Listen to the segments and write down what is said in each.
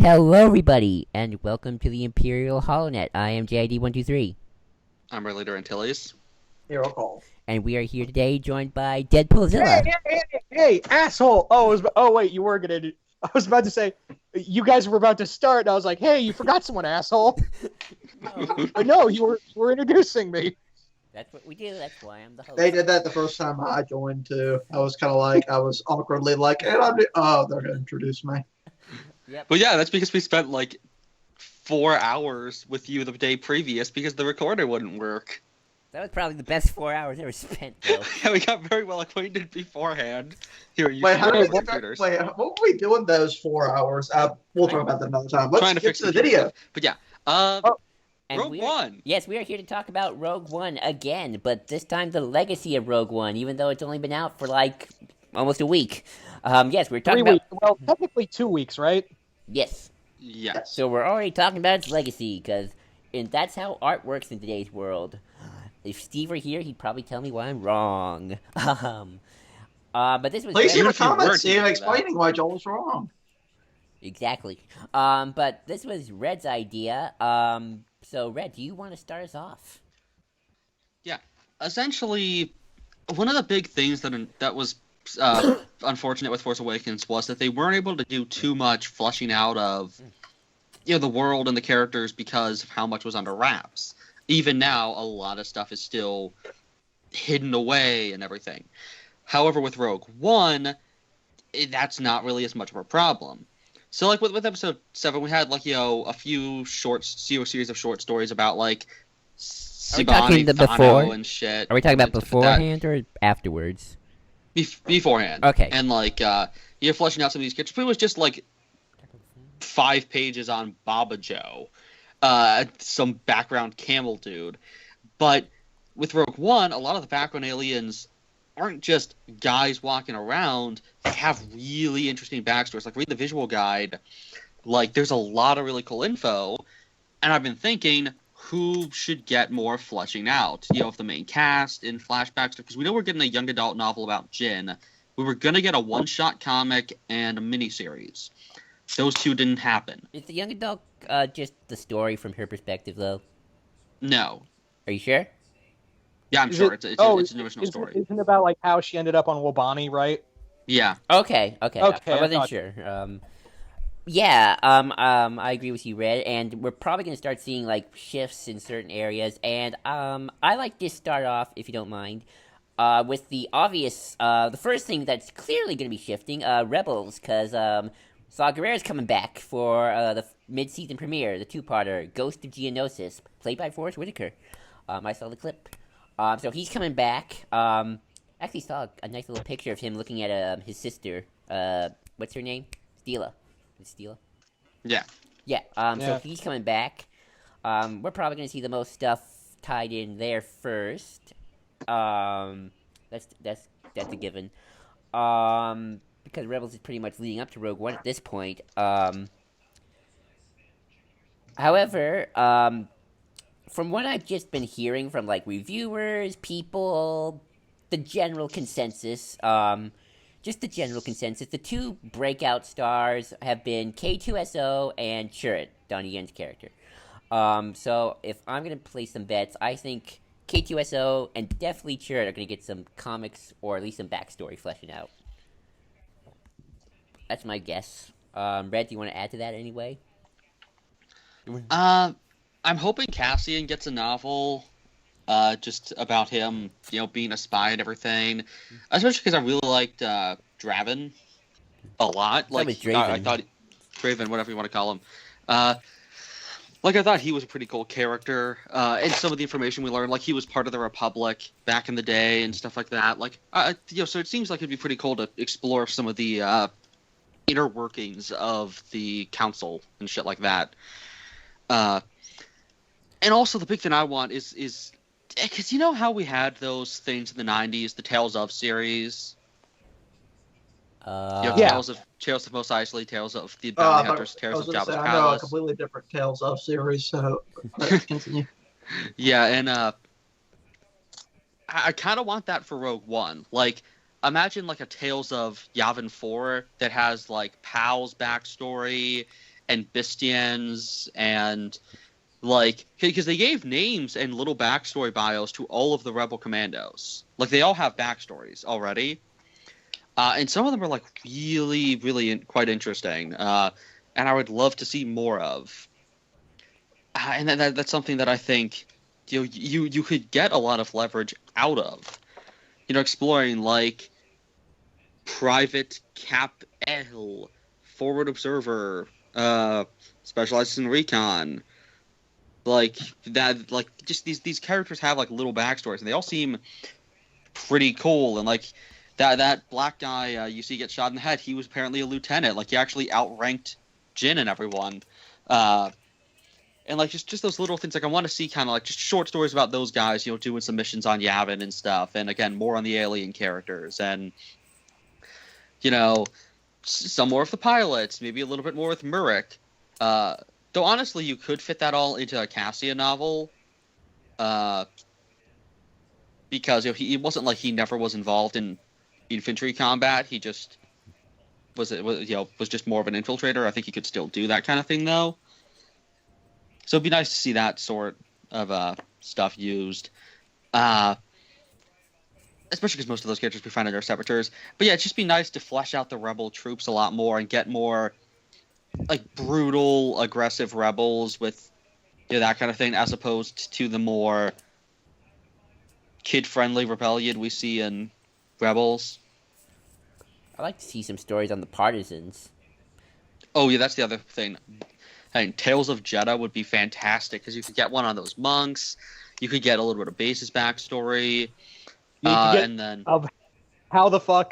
Hello, everybody, and welcome to the Imperial HoloNet. I am JID123, I'm Relator Antilles. Here, I'll call. and we are here today, joined by Hey, Deadpoolzilla. hey, asshole! Wait, you were gonna. I was about to say, you guys were about to start, and I was like, hey, you forgot someone, asshole. But no, you were introducing me. That's what we do. That's why I'm the host. They did that the first time I joined too. I was kind of I was awkwardly like, and they're gonna introduce me. Yep. But yeah, that's because we spent like 4 hours with you the day previous because the recorder wouldn't work. That was probably the best 4 hours ever spent, though. Yeah, we got very well acquainted beforehand. Here, you Wait, how should did the we computers. wait? What were we doing those 4 hours? We'll talk about that another time. Let's Trying to get fix to the the video. But yeah, And Rogue One. Yes, we are here to talk about Rogue One again, but this time the legacy of Rogue One, even though it's only been out for like almost a week. Yes, we're talking 3 about. weeks. Well, technically 2 weeks, right? Yes. Yes. So we're already talking about its legacy, because that's how art works in today's world. If Steve were here, he'd probably tell me why I'm wrong. But this was Please leave a If you were comment, to Steve, do that. explaining why Joel was wrong. exactly. But this was Red's idea. So Red, do you want to start us off? Essentially, one of the big things that was unfortunate with Force Awakens was that they weren't able to do too much fleshing out of the world and the characters because of how much was under wraps. Even now, a lot of stuff is still hidden away and everything. However, with Rogue One, that's not really as much of a problem. So, like with Episode 7, we had a few series of short stories about we talking Sibani, the Thano, before? and shit. Are we talking about That- beforehand or afterwards? beforehand. Okay. And you're fleshing out some of these characters. But it was just 5 pages on Baba Joe, some background camel dude. But with Rogue One, a lot of the background aliens aren't just guys walking around. They have really interesting backstories. Read the visual guide. There's a lot of really cool info. And I've been thinking, who should get more fleshing out? Of the main cast in flashbacks, because we know we're getting a young adult novel about Jyn. We were gonna get a one-shot comic and a miniseries. Those two didn't happen. Is the young adult just the story from her perspective, though? No. Are you sure? Yeah, I'm Is sure it- it's oh, an original story. Isn't it about how she ended up on Wobani, right? Yeah. Okay. Okay, I I wasn't thought- sure. I agree with you, Red, and we're probably gonna start seeing shifts in certain areas. And I like to start off, if you don't mind, with the obvious. The first thing that's clearly gonna be shifting, Rebels, because Saw Gerrera's coming back for the mid-season premiere, the two-parter, Ghost of Geonosis, played by Forrest Whitaker. I saw the clip. So he's coming back. Actually saw a nice little picture of him looking at his sister. What's her name? Steela. Is it Steela? Yeah. Yeah. So Yeah. he's coming back. We're probably gonna see the most stuff tied in there first. That's a given. Because Rebels is pretty much leading up to Rogue One at this point. However, from what I've just been hearing from reviewers, people, the general consensus, the two breakout stars have been K2SO and Chirrut, Donnie Yen's character. So if I'm gonna place some bets, I think K2SO and definitely Chirrut are gonna get some comics or at least some backstory fleshing out. That's my guess. Red, do you want to add to that anyway? I'm hoping Cassian gets a novel, just about him, being a spy and everything. Especially because I really liked Draven a lot. So was I Draven. thought Draven, whatever you want to call him. I thought he was a pretty cool character. And some of the information we learned, he was part of the Republic back in the day and stuff like that. So it seems like it'd be pretty cool to explore some of the inner workings of the council and shit like that. And also the big thing I want is because how we had those things in the 90s, the Tales of series. Yeah. Tales of Mos Eisley, Tales of the Bounty Hunters, Tales of Jabba's I know a Palace. completely different Tales of series, so let's continue. Yeah, and I kind of want that for Rogue One. Imagine a Tales of Yavin 4 that has Pal's backstory and Bistians and like because they gave names and little backstory bios to all of the Rebel commandos. Like they all have backstories already, and some of them are like really, really quite interesting. And I would love to see more of. And that's something that I think you could get a lot of leverage out of. Exploring like Private Cap L, Forward Observer, specializes in recon. Like that, like just these characters have like little backstories, and they all seem pretty cool. And like that black guy you see get shot in the head, he was apparently a lieutenant. Like he actually outranked Jin and everyone. And like just those little things, like I want to see kind of like just short stories about those guys, doing some missions on Yavin and stuff, and again more on the alien characters, and some more of the pilots, maybe a little bit more with Murik. Though honestly, you could fit that all into a Cassian novel, because it wasn't like he never was involved in infantry combat. He just was just more of an infiltrator. I think he could still do that kind of thing though. So it'd be nice to see that sort of stuff used, especially because most of those characters we find are saboteurs. But yeah, it'd just be nice to flesh out the rebel troops a lot more and get more like brutal, aggressive rebels with that kind of thing, as opposed to the more kid-friendly rebellion we see in Rebels. I'd like to see some stories on the partisans. Oh yeah, that's the other thing. And Tales of Jeddah would be fantastic because you could get one on those monks. You could get a little bit of Base's backstory, and then of how the fuck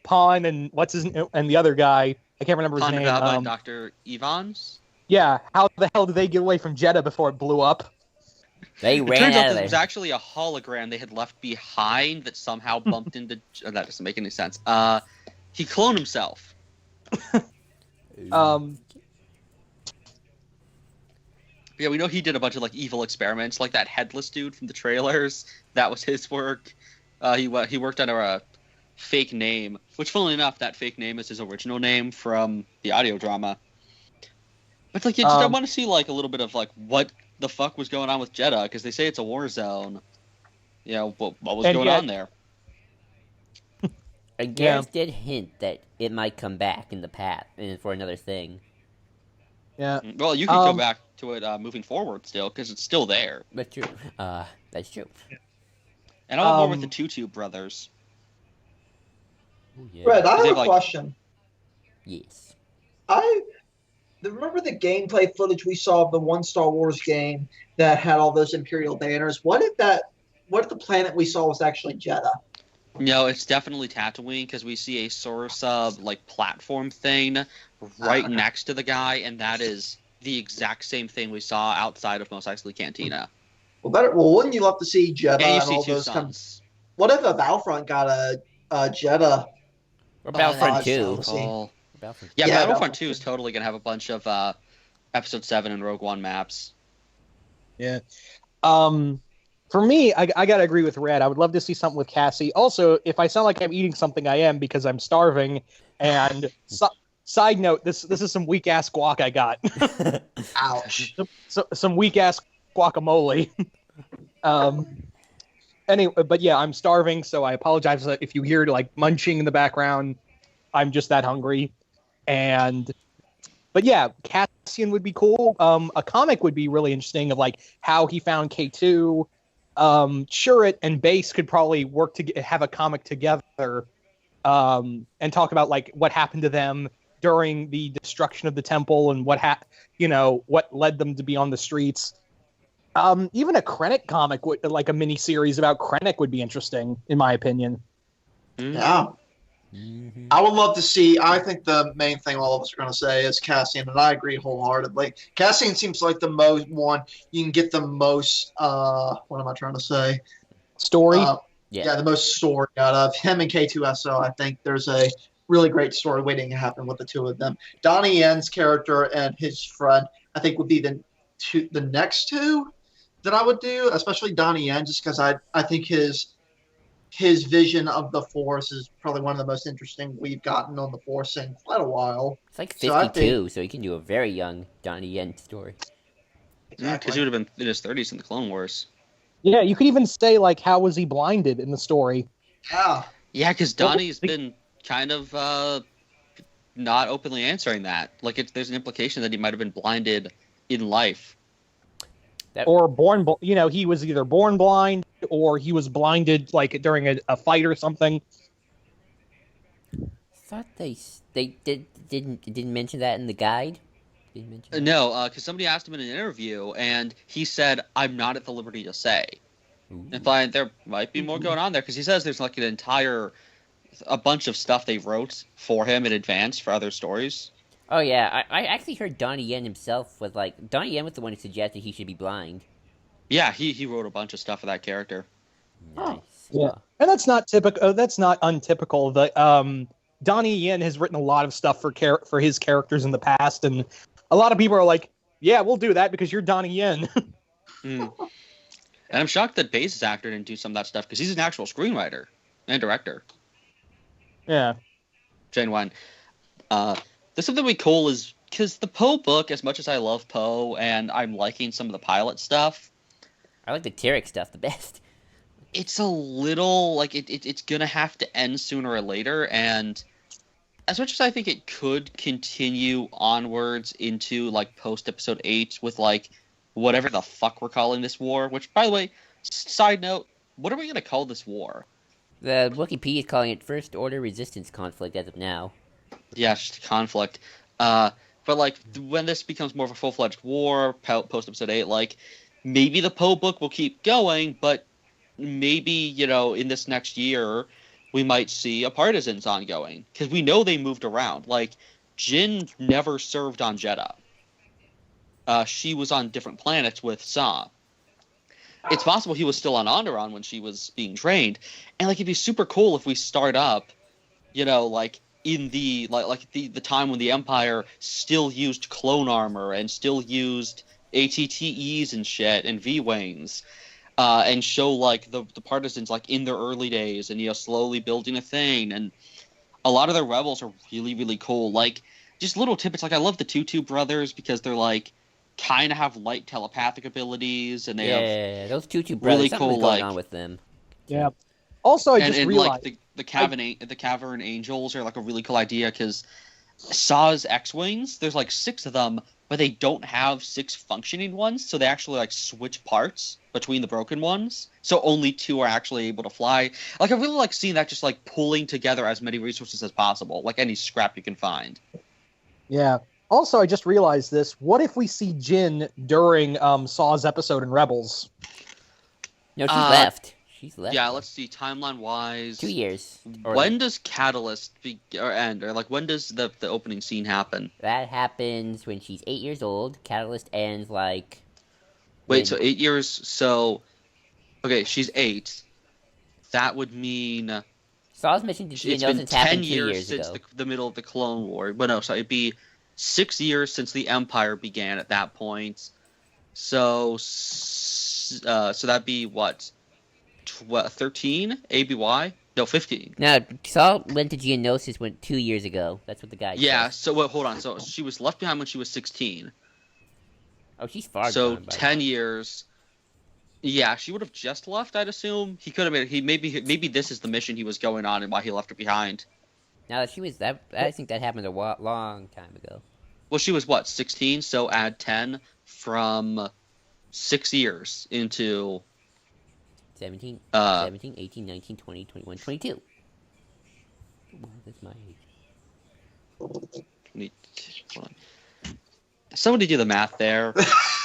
Pawn and and the other guy, I can't remember his name. and Dr. Evans. Yeah, how the hell did they get away from Jeddah before it blew up? They It ran turns out out of that it was there. actually a hologram they had left behind that somehow bumped into. That doesn't make any sense. He cloned himself. Yeah, we know he did a bunch of like evil experiments, like that headless dude from the trailers. That was his work. He worked under a fake name, which, funnily enough, that fake name is his original name from the audio drama. But like, I want to see like a little bit of like what the fuck was going on with Jeddah, because they say it's a war zone. What was going on there? And Garrus did hint that it might come back in the path and for another thing. Yeah. Well, you can go back to it moving forward still, because it's still there. That's true. That's true. And I want more with the Tutu brothers. Ooh, yeah. Red, I They have have, a question. Yes. Remember the gameplay footage we saw of the one Star Wars game that had all those Imperial banners? What if the planet we saw was actually Jeddah? No, it's definitely Tatooine, because we see a Sorsub like platform thing right next to the guy, and that is the exact same thing we saw outside of Mos Eisley Cantina. Well, wouldn't you love to see Jeddah And you and see all two those suns. What if a Battlefront got a Jeddah? Or Battlefront 2. Oh. Battlefront. Yeah, Yeah, Battlefront Battlefront 2 is totally going to have a bunch of Episode 7 and Rogue One maps. Yeah. For me, I gotta agree with Red. I would love to see something with Cassie. Also, if I sound like I'm eating something, I am, because I'm starving. And side note, this is some weak ass guac I got. Ouch. Some weak ass guacamole. Anyway, but yeah, I'm starving, so I apologize if you hear like munching in the background. I'm just that hungry. But yeah, Cassian would be cool. A comic would be really interesting of like how he found K2. Shurit and Base could probably work to have a comic together, and talk about like what happened to them during the destruction of the temple and what led them to be on the streets. Even a Krennic comic, like a mini series about Krennic, would be interesting, in my opinion. Yeah. Mm-hmm. I would love to see. I think the main thing all of us are going to say is Cassian, and I agree wholeheartedly. Cassian seems like the most one you can get the most. What am I trying to say? Story. Yeah, the most story out of him and K2SO. I think there's a really great story waiting to happen with the two of them. Donnie Yen's character and his friend, I think, would be the next two that I would do, especially Donnie Yen, just because I think his his vision of the Force is probably one of the most interesting we've gotten on the Force in quite a while. It's like So I think 52, so he can do a very young Donnie Yen story. Because he would have been in his 30s in the Clone Wars. Yeah, you could even say, like, how was he blinded in the story? yeah, Yeah, because Donnie's been kind of not openly answering that. Like, there's an implication that he might have been blinded in life. Or he was either born blind or he was blinded, like, during a fight or something. Thought they didn't mention that in the guide. Didn't mention that? No, because somebody asked him in an interview, and he said, "I'm not at the liberty to say." Ooh. Implying there might be more going on there, because he says there's like a bunch of stuff they wrote for him in advance for other stories. Oh yeah, I actually heard Donnie Yen himself was like Donnie Yen was the one who suggested he should be blind. Yeah, he wrote a bunch of stuff for that character. Nice. Yeah, and that's not typical. That's not untypical. Donnie Yen has written a lot of stuff for his characters in the past, and a lot of people are like, "Yeah, we'll do that because you're Donnie Yen." And I'm shocked that Base's actor didn't do some of that stuff, because he's an actual screenwriter and director. Yeah. Genuine. There's something really cool is because the Poe book, as much as I love Poe and I'm liking some of the pilot stuff, I like the Tarek stuff the best. it's a little like it's gonna have to end sooner or later. And as much as I think it could continue onwards into like post episode 8 with like whatever the fuck we're calling this war, which by the way, side note, what are we gonna call this war? The Wikipedia is calling it First Order Resistance Conflict as of now. Yeah, it's just conflict. But like when this becomes more of a full-fledged war, post episode 8, like maybe the Poe book will keep going, but maybe, in this next year we might see a Partisans ongoing, because we know they moved around. Like Jyn never served on Jedha. She was on different planets with Saw. It's possible he was still on Onderon when she was being trained, and like it'd be super cool if we start up, like in the the time when the Empire still used clone armor and still used ATTEs and shit and V-Wings, and show like the Partisans like in their early days and slowly building a thing. And a lot of their rebels are really, really cool. Like just little tidbits. Like I love the Tutu brothers because they're like kind of have light telepathic abilities, and they have those Tutu brothers. really Something cool was going like on with them. Yeah. Also, I just and realized like the Cavern Angels are like a really cool idea, because Saw's X-Wings, there's like 6 of them, but they don't have 6 functioning ones, so they actually like switch parts between the broken ones, so only 2 are actually able to fly. Like I really like seeing that, just like pulling together as many resources as possible, like any scrap you can find. Yeah. Also, I just realized this. What if we see Jyn during Saw's episode in Rebels? No, she left. She's left. Yeah, let's see, timeline wise, 2 years. When does Catalyst end, or like when does the opening scene happen? That happens when she's 8 years old. Catalyst ends like. Wait, so 8 years. So, okay, she's 8. That would mean Saw's mission to it's been Geonosis 10 happened 2 years years since ago. the middle of the Clone War. But no, so it'd be 6 years since the Empire began at that point. So that'd be what? 13 ABY? No, 15. No, Saw went to Geonosis 2 years ago. That's what the guy Yeah. said. So wait, hold on. So she was left behind when she was 16. Oh, she's far So gone. 10 years. Yeah, she would have just left, I'd assume. He could have made. Maybe this is the mission he was going on and why he left her behind. Now that she was that, I think that happened a long time ago. Well, she was what, 16? So add 10 from 6 years into 17, 18, 19, 20, 21, 22. Well, that's my age. Hold on. Somebody do the math there.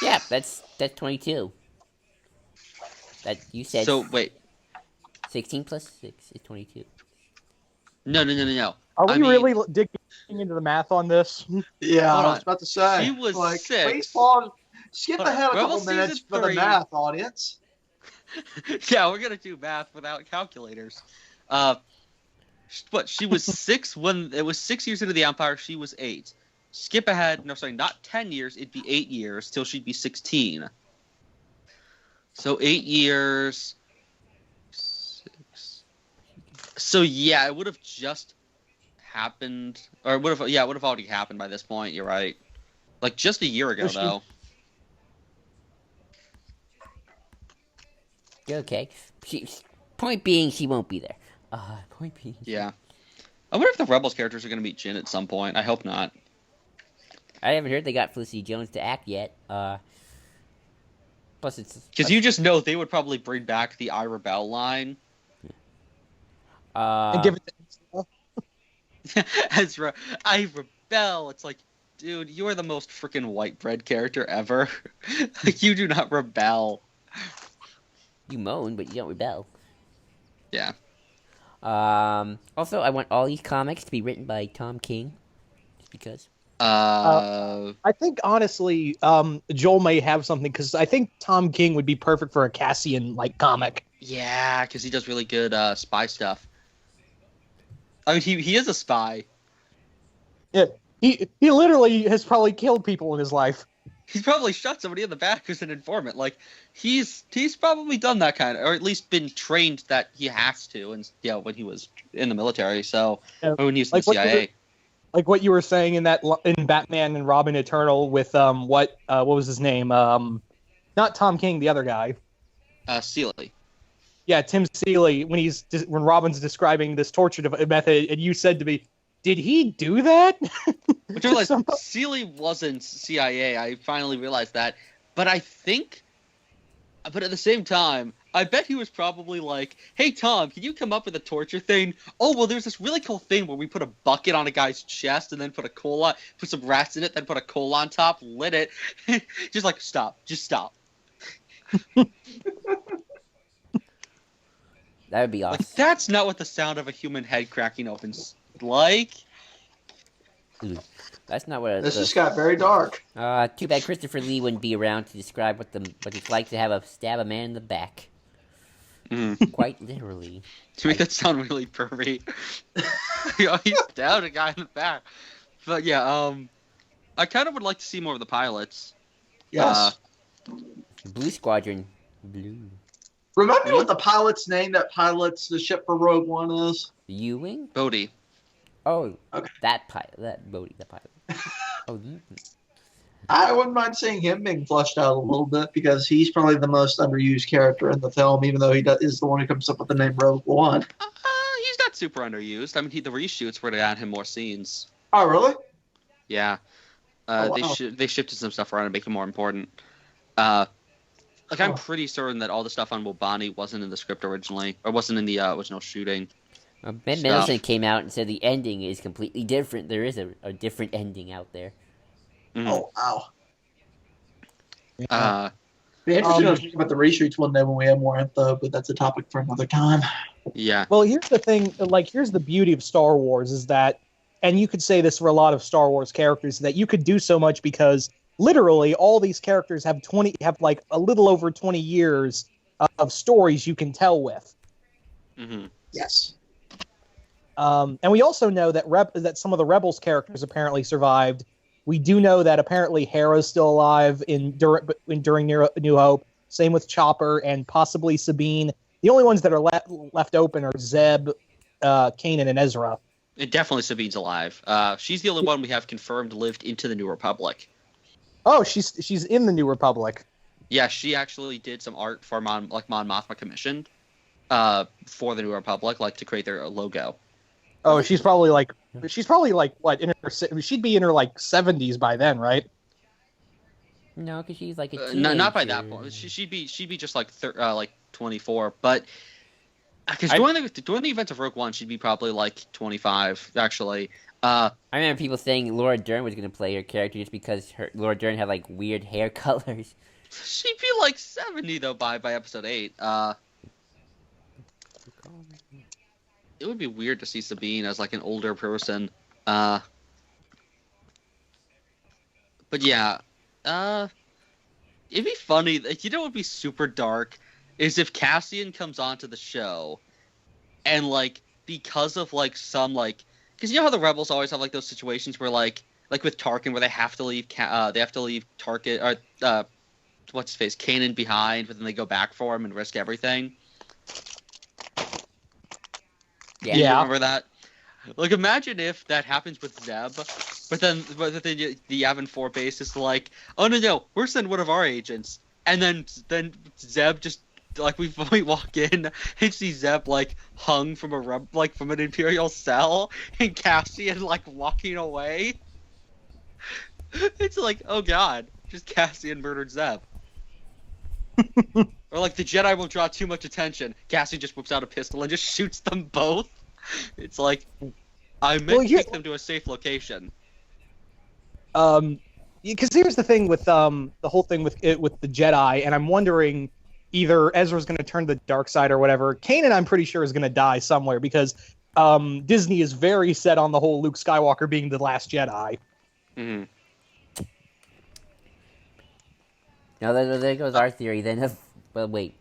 Yeah, that's 22. That you said. So wait, 16 plus 6 is 22. no. Are we I mean, really digging into the math on this? Yeah, Hold I on. was about to say. She was like, 6. Please pause. Skip Hold on. ahead a Rebel couple minutes Season for the 3. math, audience. Yeah, we're gonna do math without calculators. But she was 6 when it was 6 years into the Empire. She was 8. Skip ahead. No, sorry, not 10 years. It'd be 8 years till she'd be 16. So 8 years. 6. So yeah, it would have just happened, or it would have already happened by this point. You're right. Like just a year ago, So she- though. Okay. Point being, she won't be there. Point being. Yeah. I wonder if the Rebels characters are going to meet Jin at some point. I hope not. I haven't heard they got Felicity Jones to act yet. Plus it's Because you just know they would probably bring back the I Rebel line. and give it to I Rebel. It's like, dude, you are the most freaking white bread character ever. Like, you do not rebel. you moan, but you don't rebel. Yeah. Also, I want all these comics to be written by Tom King, just because. I think honestly, Joel may have something because I think Tom King would be perfect for a Cassian like comic. Yeah, because he does really good spy stuff. I mean, he is a spy. Yeah, he literally has probably killed people in his life. He's probably shot somebody in the back who's an informant. Like, he's probably done that kind of, or at least been trained that he has to, and when he was in the military. So, Yeah. or when he was in Like the CIA. Like what you were saying in Batman and Robin Eternal with what was his name? Not Tom King, the other guy. Sealy. Yeah, Tim Seeley. When Robin's describing this torture method, and you said to me, "Did he do that?" Which I realized Sealy wasn't CIA. I finally realized that, but at the same time, I bet he was probably like, "Hey Tom, can you come up with a torture thing? Oh well, there's this really cool thing where we put a bucket on a guy's chest and then put some rats in it, then put a coal on top, lit it, just like just stop." That would be awesome. Like, that's not what the sound of a human head cracking open's like. That's not what. This just got very dark. Too bad Christopher Lee wouldn't be around to describe what it's like to have stab a man in the back. Quite literally. To make that sound really pervy. He stabbed a guy in the back. But yeah, I kind of would like to see more of the pilots. Yes. Blue Squadron. Blue. Remind me what the pilot's name that pilots the ship for Rogue One is. U-Wing? Bodhi. Oh, okay. That pilot. That Bodhi, the pilot. Oh, I wouldn't mind seeing him being fleshed out a little bit because he's probably the most underused character in the film, even though is the one who comes up with the name Rogue One. He's not super underused. I mean, the reshoots were to add him more scenes. Oh, really? Yeah. Wow. They shifted some stuff around to make him more important. I'm pretty certain that all the stuff on Wobani wasn't in the script originally, or wasn't in the original shooting. Ben Mendelsohn came out and said the ending is completely different. There is a different ending out there. Mm-hmm. Oh, wow. Be interesting to talk about the reshoots one day when we have more info, but that's a topic for another time. Yeah. Well, here's the thing. Here's the beauty of Star Wars is that, and you could say this for a lot of Star Wars characters, that you could do so much because literally all these characters have like a little over 20 years of stories you can tell with. Mm-hmm. Yes. And we also know that some of the Rebels characters apparently survived. We do know that apparently Hera's still alive during New Hope. Same with Chopper and possibly Sabine. The only ones that are left open are Zeb, Kanan, and Ezra. And definitely Sabine's alive. She's the only one we have confirmed lived into the New Republic. Oh, she's in the New Republic. Yeah, she actually did some art for Mon Mothma commissioned for the New Republic, like to create their logo. Oh, she's probably like what in her? She'd be in her like 70s by then, right? No, because she's like a teenager. No, not by that point. She'd be just like 24. But because during the events of Rogue One, she'd be probably like 25. Actually, I remember people saying Laura Dern was going to play her character just because Laura Dern had like weird hair colors. She'd be like 70 though by episode 8. It would be weird to see Sabine as like an older person. But yeah, it'd be funny. You know what would be super dark is if Cassian comes onto the show and like because of like some like because you know how the Rebels always have like those situations where like with Tarkin where they have to leave Tarkin or what's his face Kanan behind, but then they go back for him and risk everything. Yeah. You remember that? Like, imagine if that happens with Zeb, but then the Yavin 4 base is like, oh no, we're sending one of our agents, and then Zeb just like we walk in and see Zeb like hung from from an Imperial cell, and Cassian like walking away. It's like, oh god, just Cassian murdered Zeb. Or like the Jedi will draw too much attention. Cassian just whips out a pistol and just shoots them both. It's like, I meant to take them to a safe location. Because here's the thing with the whole thing with the Jedi, and I'm wondering either Ezra's going to turn to the dark side or whatever. Kanan, I'm pretty sure, is going to die somewhere because Disney is very set on the whole Luke Skywalker being the last Jedi. Mm-hmm. Now there goes our theory then. Well, wait.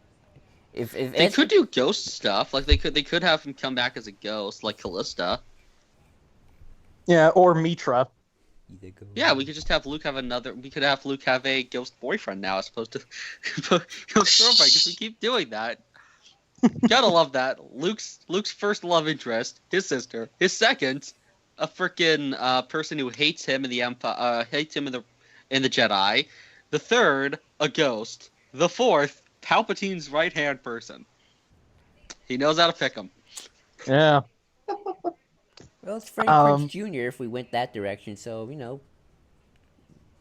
If They could do ghost stuff, like they could have him come back as a ghost, like Callista. Yeah, or Mitra. Yeah, we could just have Luke have we could have Luke have a ghost boyfriend now as opposed to ghost girlfriend, because we keep doing that. Gotta love that. Luke's first love interest, his sister. His second, a freaking person who hates him in the Empire, hates him in the Jedi. The third, a ghost. The fourth, Palpatine's right-hand person. He knows how to pick them. Yeah. Well, it's Freddie Prinze Jr. if we went that direction, so,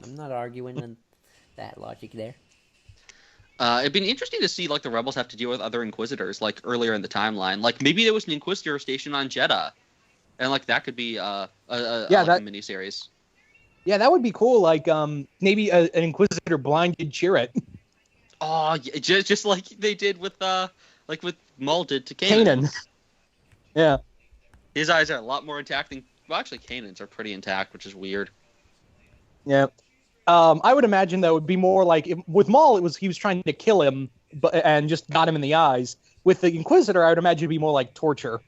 I'm not arguing on that logic there. It'd been interesting to see, like, the Rebels have to deal with other Inquisitors, like, earlier in the timeline. Like, maybe there was an Inquisitor station on Jedha. And, like, that could be a miniseries. Yeah, that would be cool. Like, maybe an Inquisitor blinded Chirrut. Oh, yeah, just like they did with Maul did to Kanan. Yeah. His eyes are a lot more intact than... Well, actually, Kanan's are pretty intact, which is weird. Yeah. I would imagine, though, it would be more like... With Maul, he was trying to kill him and just got him in the eyes. With the Inquisitor, I would imagine it'd be more like torture.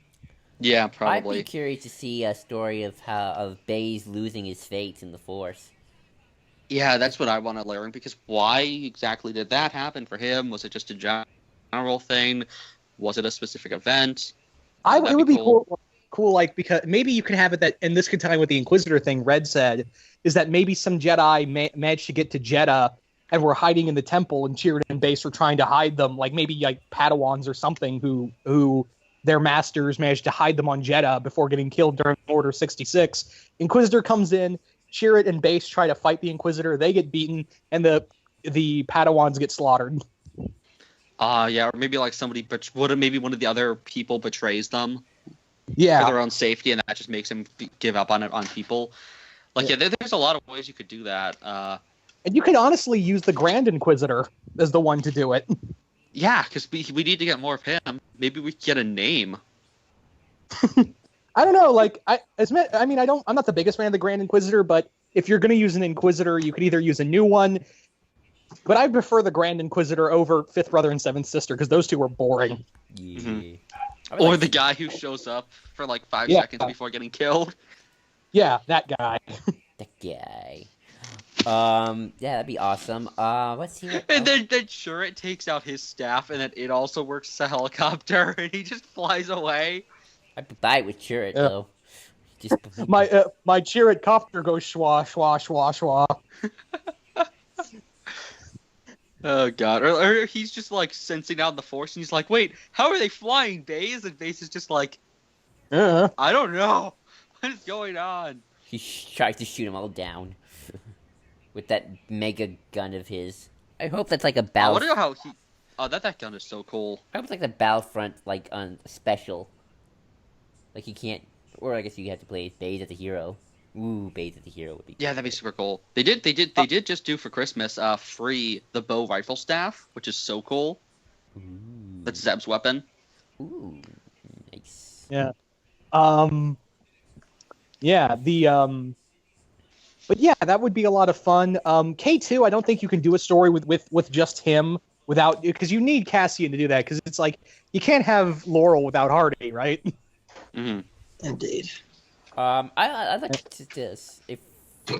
Yeah, probably. I'd be curious to see a story of Baze losing his fates in the Force. Yeah, that's what I want to learn, because why exactly did that happen for him? Was it just a general thing? Was it a specific event? It would be cool, like, because maybe you can have it that, and this could tie in with the Inquisitor thing Red said, is that maybe some Jedi managed to get to Jedha and were hiding in the temple, and Chirrut and Baze were trying to hide them, like maybe like Padawans or something who their masters managed to hide them on Jedha before getting killed during Order 66. Inquisitor comes in, Chirrut and Baze try to fight the Inquisitor, they get beaten, and the Padawans get slaughtered. Yeah, or maybe like maybe one of the other people betrays them. Yeah. For their own safety, and that just makes him give up on people. Like, yeah, there's a lot of ways you could do that. And you could honestly use the Grand Inquisitor as the one to do it. Yeah, because we need to get more of him. Maybe we could get a name. I don't know. Like, I'm not the biggest fan of the Grand Inquisitor, but if you're going to use an Inquisitor, you could either use a new one. But I prefer the Grand Inquisitor over Fifth Brother and Seventh Sister because those two were boring. Yeah. Mm-hmm. Or the guy who shows up for like 5 seconds before getting killed. Yeah, that guy. That guy. Yeah, that'd be awesome. Let's see. And then Chirrut takes out his staff, and then it also works as a helicopter, and he just flies away. I'd buy it with Chirrut, though. Just my Chirrut copter goes schwa, schwa, schwa, schwa. Oh god, or he's just like sensing out the Force, and he's like, "Wait, how are they flying, Baze?" And Baze is just like, "I don't know, what is going on?" He tries to shoot them all down with that mega gun of his. I hope that's like a battle. I wonder how he. Oh, that gun is so cool. I hope it's like the Battlefront, like on special. Like you can't, or I guess you have to play Baze as a hero. Ooh, Baze as a hero would be. Yeah, that'd be super cool. They did just do for Christmas free the bow rifle staff, which is so cool. Ooh. That's Zeb's weapon. Ooh, nice. Yeah. Yeah, but yeah, that would be a lot of fun. K2, I don't think you can do a story with just him without, because you need Cassian to do that, because it's like, you can't have Laurel without Hardy, right? Mm-hmm. Indeed. I'd like to this. If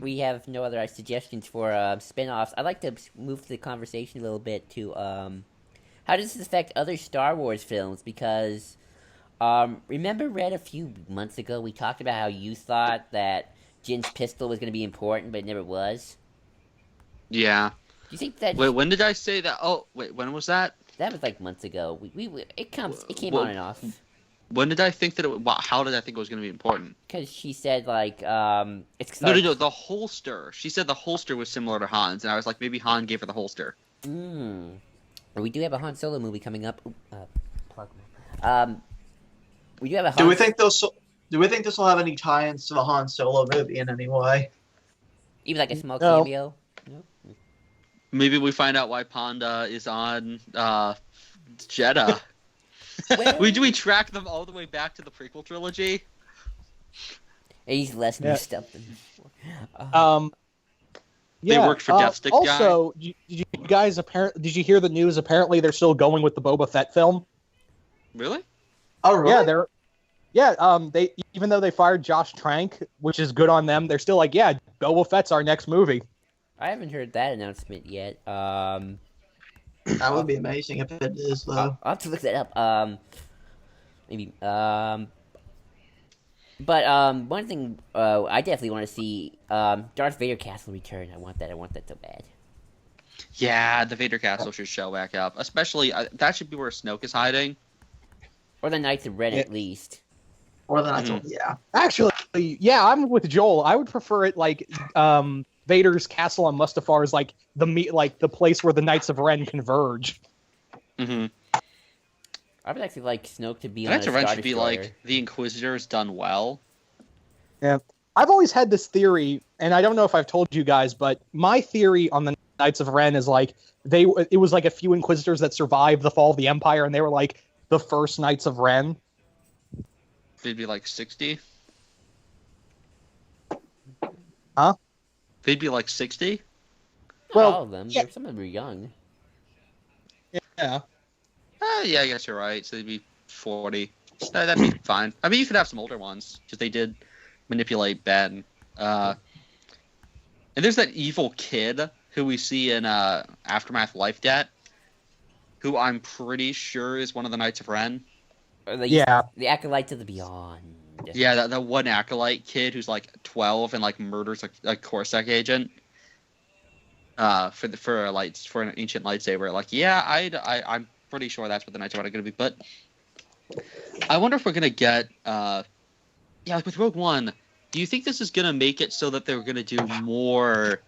we have no other suggestions for spin-offs, I'd like to move the conversation a little bit to how does this affect other Star Wars films? Because Remember, Red, a few months ago we talked about how you thought that Jin's pistol was going to be important, but it never was. Yeah. Do you think that Wait, when did I say that? Oh, wait, when was that? that was like months ago? It came Well, on and off when did I think that it? How did I think it was going to be important? because she said like it's No, no, like no. The holster. She said the holster was similar to Han's, and I was like, maybe Han gave her the holster. We do have a Han Solo movie coming up. Plug. Um, we do have a Han. Do we think this will have any tie-ins to the Han Solo movie in any way? Even like a small No. cameo. No? Maybe we find out why Ponda is on Jeddah. Well, we track them all the way back to the prequel trilogy. he's less Yeah. messed up than before. They Yeah. worked for Death Stick guy. Also, did you guys did you hear the news? Apparently, they're still going with the Boba Fett film. Really? Oh, really? Yeah, they're. Yeah, they even though they fired Josh Trank, which is good on them, they're still like, yeah, Boba Fett's our next movie. I haven't heard that announcement yet. That would be amazing if it is, though. I'll have to look that up. Maybe. But one thing I definitely want to see Darth Vader castle return. I want that. I want that so bad. Yeah, the Vader Castle should show back up. Especially, that should be where Snoke is hiding. Or the Knights of Ren Yeah. at least. Or the Knights of yeah. Actually, yeah, I'm with Joel. I would prefer it like Vader's castle on Mustafar is like the place where the Knights of Ren converge. Mm-hmm. I would actually like Snoke to be The on a Knights of Ren Star should be Destroyer. like the Inquisitors done well. Yeah, I've always had this theory, and I don't know if I've told you guys, but my theory on the Knights of Ren is like it was like a few Inquisitors that survived the fall of the Empire, and they were like the first Knights of Ren. They'd be like 60. Huh? They'd be like 60? Not Well, all of them. yeah. Some of them are young. Yeah. Yeah, I guess you're right. So they'd be 40. That'd be fine. I mean, you could have some older ones, because they did manipulate Ben. And there's that evil kid who we see in Aftermath Life Debt, who I'm pretty sure is one of the Knights of Ren. Or the Acolytes of the Beyond. Yeah, that one acolyte kid who's like 12 and like murders a Corsac agent. For an ancient lightsaber. Like, yeah, I'm pretty sure that's what the Knights of Ren are going to be. But I wonder if we're going to get, like with Rogue One, do you think this is going to make it so that they're going to do more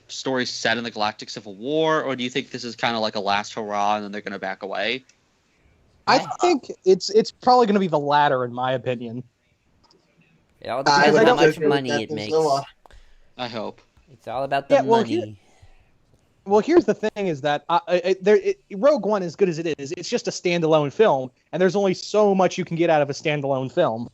stories set in the Galactic Civil War, or do you think this is kind of like a last hurrah and then they're going to back away? I think it's probably going to be the latter, in my opinion. It all depends on how much money it makes. I hope. It's all about the money. Well, here's the thing: is that Rogue One, as good as it is, it's just a standalone film, and there's only so much you can get out of a standalone film.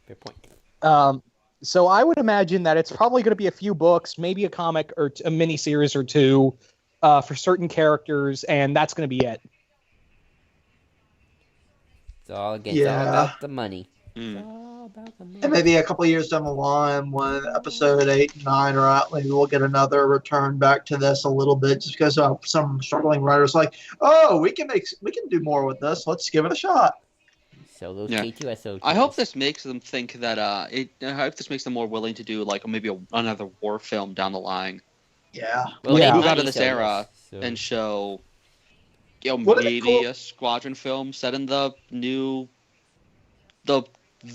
Fair point. So I would imagine that it's probably going to be a few books, maybe a comic or a miniseries or two for certain characters, and that's going to be it. It's all about the money. Mm. It's all about the money. And maybe a couple of years down the line, when episode 8 and 9 are out, maybe we'll get another return back to this a little bit, just because some struggling writers like, oh, we can do more with this. Let's give it a shot. So those Yeah. K2SO. I hope this makes them think that I hope this makes them more willing to do like maybe another war film down the line. Yeah. Well, Yeah. they Move out money, of this so era yes, so- and show, Wouldn't it be maybe cool- a squadron film set in the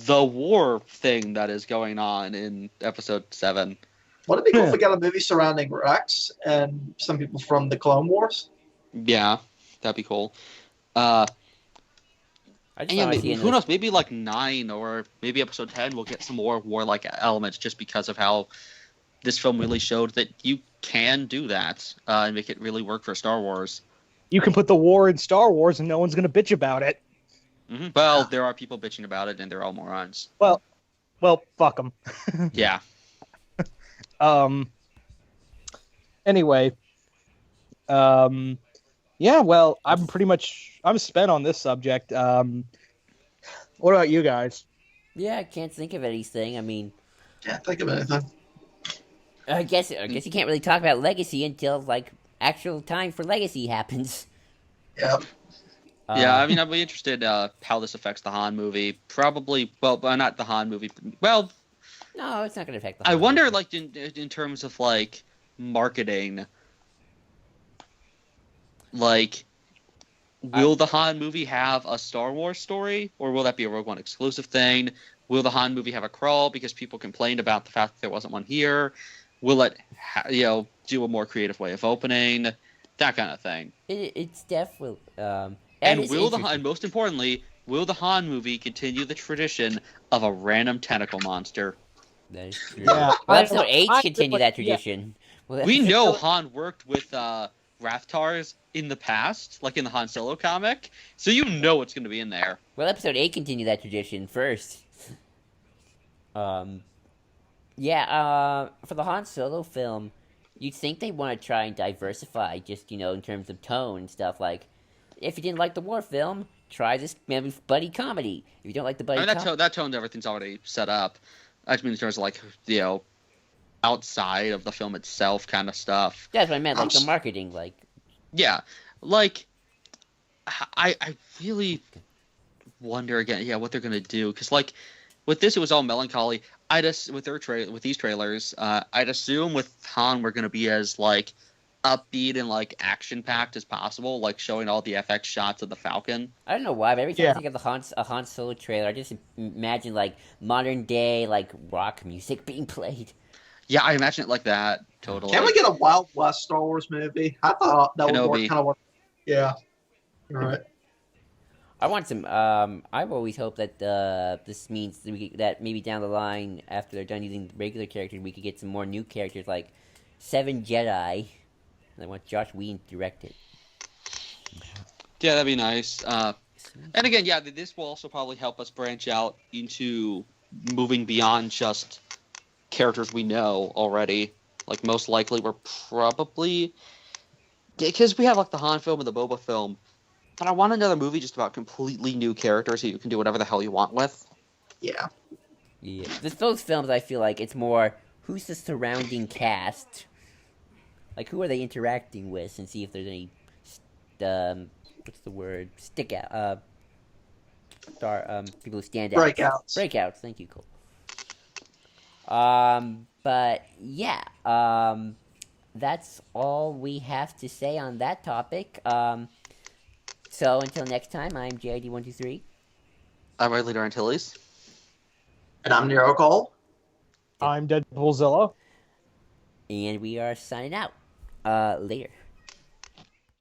war thing that is going on in episode 7. Wouldn't it be cool if we got a movie surrounding Rex and some people from the Clone Wars? Yeah, that'd be cool. I just And yeah, wanna see maybe, in who those- knows? Maybe like 9 or maybe episode 10 we'll get some more warlike elements just because of how this film really showed that you can do that and make it really work for Star Wars. You can put the war in Star Wars, and no one's going to bitch about it. Mm-hmm. Well, there are people bitching about it, and they're all morons. Well, fuck them. Yeah. Anyway. Yeah. Well, I'm spent on this subject. What about you guys? Yeah, I can't think of anything. I mean, Can't think of anything. I guess you can't really talk about Legacy until like actual time for Legacy happens. Yep. Yeah, I mean, I'd be interested how this affects the Han movie. Probably, well, not the Han movie. Well, no, it's not going to affect the. I Han wonder, movie. like, in terms of like marketing, like, will the Han movie have a Star Wars story, or will that be a Rogue One exclusive thing? Will the Han movie have a crawl because people complained about the fact that there wasn't one here? Will it, do a more creative way of opening? That kind of thing. It's definitely. That And is will the interesting. Han, most importantly, will the Han movie continue the tradition of a random tentacle monster? That is true. Yeah, Well, I episode 8 really- continue that yeah. tradition. Well, We episode- know Han worked with Rathtars in the past, like in the Han Solo comic, so you know it's going to be in there. Well, episode 8 continue that tradition first. Yeah, for the Han Solo film, you'd think they want to try and diversify, just, in terms of tone and stuff. Like, if you didn't like the war film, try this maybe buddy comedy. If you don't like the buddy I mean, comedy... that tone, everything's already set up. I just mean in terms of, like, outside of the film itself kind of stuff. That's what I meant, like the marketing, like... Yeah, like, I really wonder again, what they're gonna do, because like with this, it was all melancholy. I just with these trailers, I'd assume with Han we're gonna be as like upbeat and like action packed as possible, like showing all the FX shots of the Falcon. I don't know why, but every time I Yeah. think of a Han Solo trailer, I just imagine, like, modern day, like, rock music being played. Yeah, I imagine it like that. Totally. Can we get a Wild West Star Wars movie? I thought that would work Kenobi. kind of work. Yeah. All right. I want some. I've always hoped that this means that maybe down the line, after they're done using regular characters, we could get some more new characters like Seven Jedi. And I want Josh Whedon to direct it. Yeah, that'd be nice. And again, this will also probably help us branch out into moving beyond just characters we know already. Like, most likely we're probably... Because we have, like, the Han film and the Boba film. But I want another movie just about completely new characters who you can do whatever the hell you want with. Yeah. Yeah, those films, I feel like it's more who's the surrounding cast, like who are they interacting with, and see if there's any, what's the word? Stick out, people who stand out. Breakouts. Breakouts. Thank you, Cole. But yeah, that's all we have to say on that topic. So until next time, I'm JID123. I'm Red Leader Antilles. And I'm Nero Cole. I'm Deadpoolzilla. And we are signing out. Later.